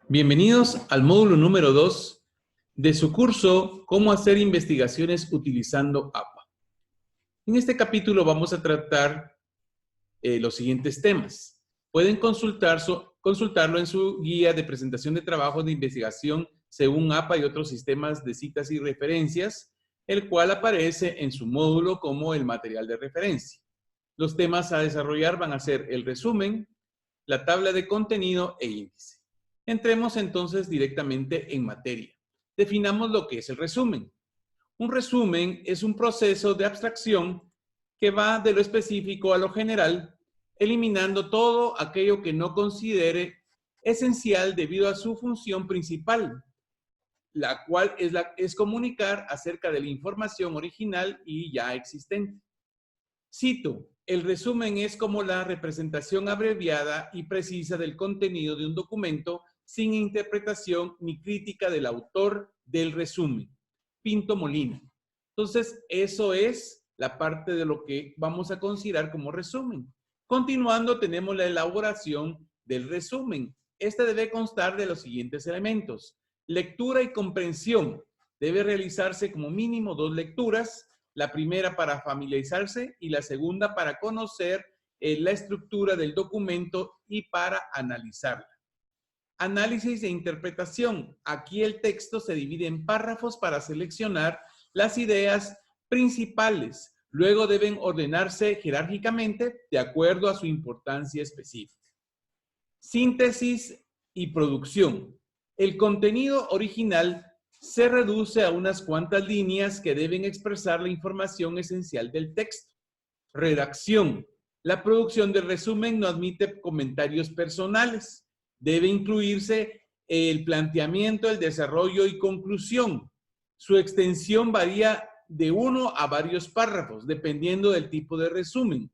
Bienvenidos al módulo número 2 de su curso Cómo hacer investigaciones utilizando APA. En este capítulo vamos a tratar los siguientes temas. Pueden consultarlo en su guía de presentación de trabajo de investigación según APA y otros sistemas de citas y referencias, el cual aparece en su módulo como el material de referencia. Los temas a desarrollar van a ser el resumen, la tabla de contenido e índice. Entremos entonces directamente en materia. Definamos lo que es el resumen. Un resumen es un proceso de abstracción que va de lo específico a lo general, eliminando todo aquello que no considere esencial debido a su función principal, la cual es comunicar acerca de la información original y ya existente. Cito, el resumen es como la representación abreviada y precisa del contenido de un documento sin interpretación ni crítica del autor del resumen. Pinto Molina. Entonces, eso es la parte de lo que vamos a considerar como resumen. Continuando, tenemos la elaboración del resumen. Este debe constar de los siguientes elementos. Lectura y comprensión. Debe realizarse como mínimo 2 lecturas. La primera para familiarizarse y la segunda para conocer la estructura del documento y para analizarla. Análisis e interpretación. Aquí el texto se divide en párrafos para seleccionar las ideas principales. Luego deben ordenarse jerárquicamente de acuerdo a su importancia específica. Síntesis y producción. El contenido original se reduce a unas cuantas líneas que deben expresar la información esencial del texto. Redacción. La producción del resumen no admite comentarios personales. Debe incluirse el planteamiento, el desarrollo y conclusión. Su extensión varía de 1 a varios párrafos, dependiendo del tipo de resumen.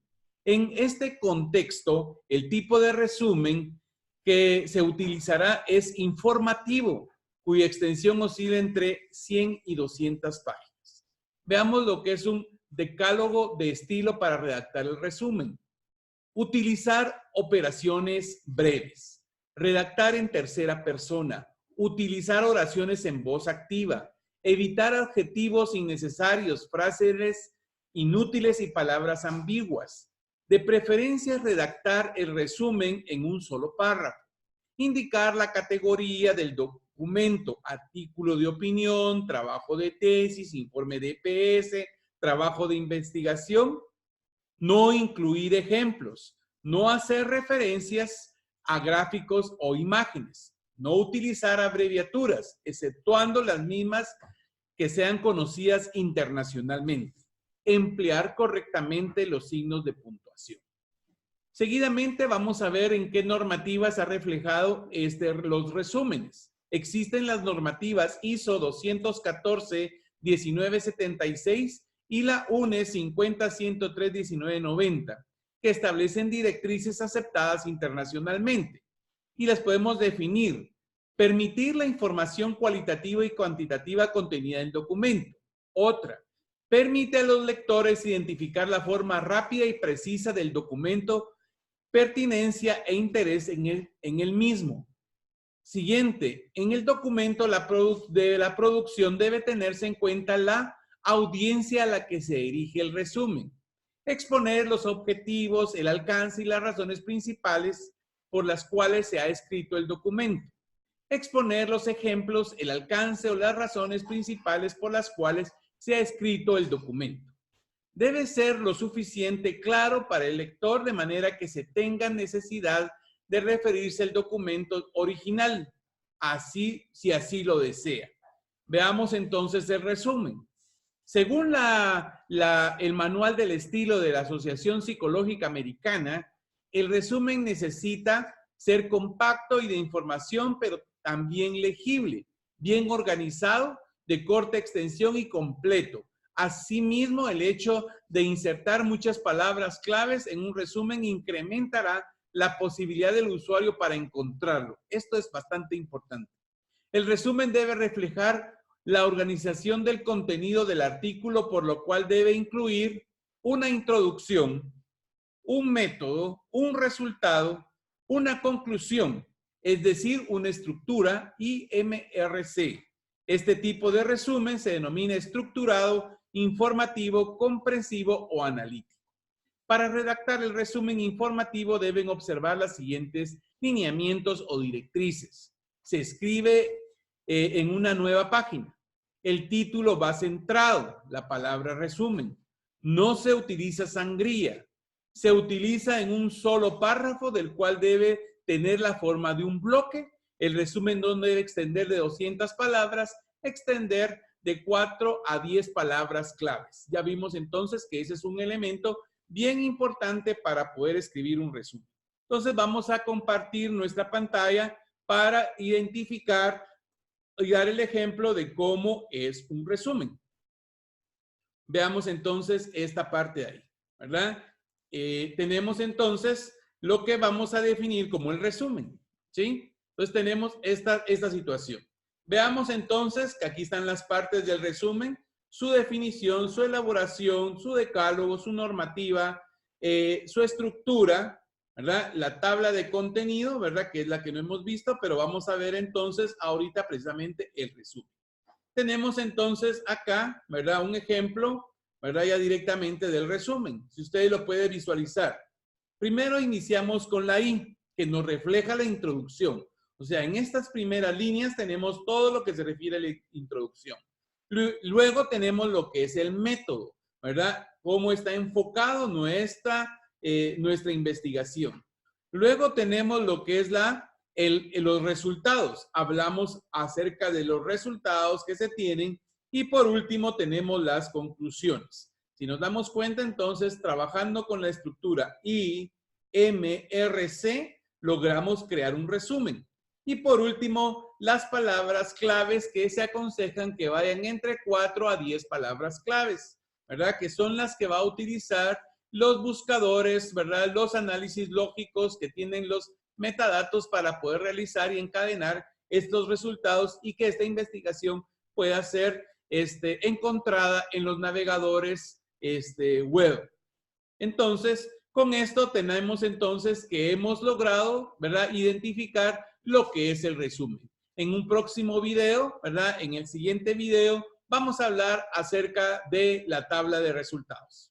En este contexto, el tipo de resumen que se utilizará es informativo, cuya extensión oscila entre 100 y 200 páginas. Veamos lo que es un decálogo de estilo para redactar el resumen. Utilizar operaciones breves. Redactar en tercera persona. Utilizar oraciones en voz activa. Evitar adjetivos innecesarios, frases inútiles y palabras ambiguas. De preferencia, redactar el resumen en un solo párrafo. Indicar la categoría del documento, artículo de opinión, trabajo de tesis, informe de EPS, trabajo de investigación. No incluir ejemplos. No hacer referencias a gráficos o imágenes. No utilizar abreviaturas, exceptuando las mismas que sean conocidas internacionalmente. Emplear correctamente los signos de puntuación. Seguidamente vamos a ver en qué normativas ha reflejado los resúmenes. Existen las normativas ISO 214-1976 y la UNE 50-103-1990, que establecen directrices aceptadas internacionalmente. Y las podemos definir. Permitir la información cualitativa y cuantitativa contenida en el documento. Otra, permite a los lectores identificar la forma rápida y precisa del documento, pertinencia e interés en el mismo. Siguiente, en el documento de la producción debe tenerse en cuenta la audiencia a la que se dirige el resumen. Exponer los objetivos, el alcance y las razones principales por las cuales se ha escrito el documento. Exponer los ejemplos, el alcance o las razones principales por las cuales se ha escrito el documento. Debe ser lo suficiente claro para el lector de manera que se tenga necesidad de referirse al documento original, si así lo desea. Veamos entonces el resumen. Según el manual del estilo de la Asociación Psicológica Americana, el resumen necesita ser compacto y de información, pero también legible, bien organizado, de corta extensión y completo. Asimismo, el hecho de insertar muchas palabras claves en un resumen incrementará la posibilidad del usuario para encontrarlo. Esto es bastante importante. El resumen debe reflejar la organización del contenido del artículo, por lo cual debe incluir una introducción, un método, un resultado, una conclusión es decir, una estructura IMRC. Este tipo de resumen se denomina estructurado, informativo, comprensivo o analítico. Para redactar el resumen informativo deben observar las siguientes lineamientos o directrices. Se escribe en una nueva página. El título va centrado, la palabra resumen. No se utiliza sangría. Se utiliza en un solo párrafo del cual debe tener la forma de un bloque. El resumen no debe extender de 200 palabras, extender de 4 a 10 palabras claves. Ya vimos entonces que ese es un elemento bien importante para poder escribir un resumen. Entonces vamos a compartir nuestra pantalla para identificar y dar el ejemplo de cómo es un resumen. Veamos entonces esta parte de ahí, ¿verdad? Tenemos entonces lo que vamos a definir como el resumen, ¿sí? Entonces tenemos esta situación. Veamos entonces que aquí están las partes del resumen, su definición, su elaboración, su decálogo, su normativa, su estructura, ¿verdad? La tabla de contenido, ¿verdad? Que es la que no hemos visto, pero vamos a ver entonces ahorita precisamente el resumen. Tenemos entonces acá, ¿verdad? Un ejemplo, ¿verdad? Ya directamente del resumen, si ustedes lo pueden visualizar. Primero iniciamos con la I, que nos refleja la introducción. O sea, en estas primeras líneas tenemos todo lo que se refiere a la introducción. Luego tenemos lo que es el método, ¿verdad? Cómo está enfocado nuestra investigación. Luego tenemos lo que es los resultados. Hablamos acerca de los resultados que se tienen. Y por último tenemos las conclusiones. Si nos damos cuenta, entonces, trabajando con la estructura IMRC, logramos crear un resumen. Y por último, las palabras claves que se aconsejan que vayan entre 4 a 10 palabras claves, ¿verdad? Que son las que va a utilizar los buscadores, ¿verdad? Los análisis lógicos que tienen los metadatos para poder realizar y encadenar estos resultados y que esta investigación pueda ser encontrada en los navegadores web. Entonces, con esto tenemos entonces que hemos logrado, ¿verdad? Identificar lo que es el resumen. En un próximo video, ¿verdad? En el siguiente video, vamos a hablar acerca de la tabla de resultados.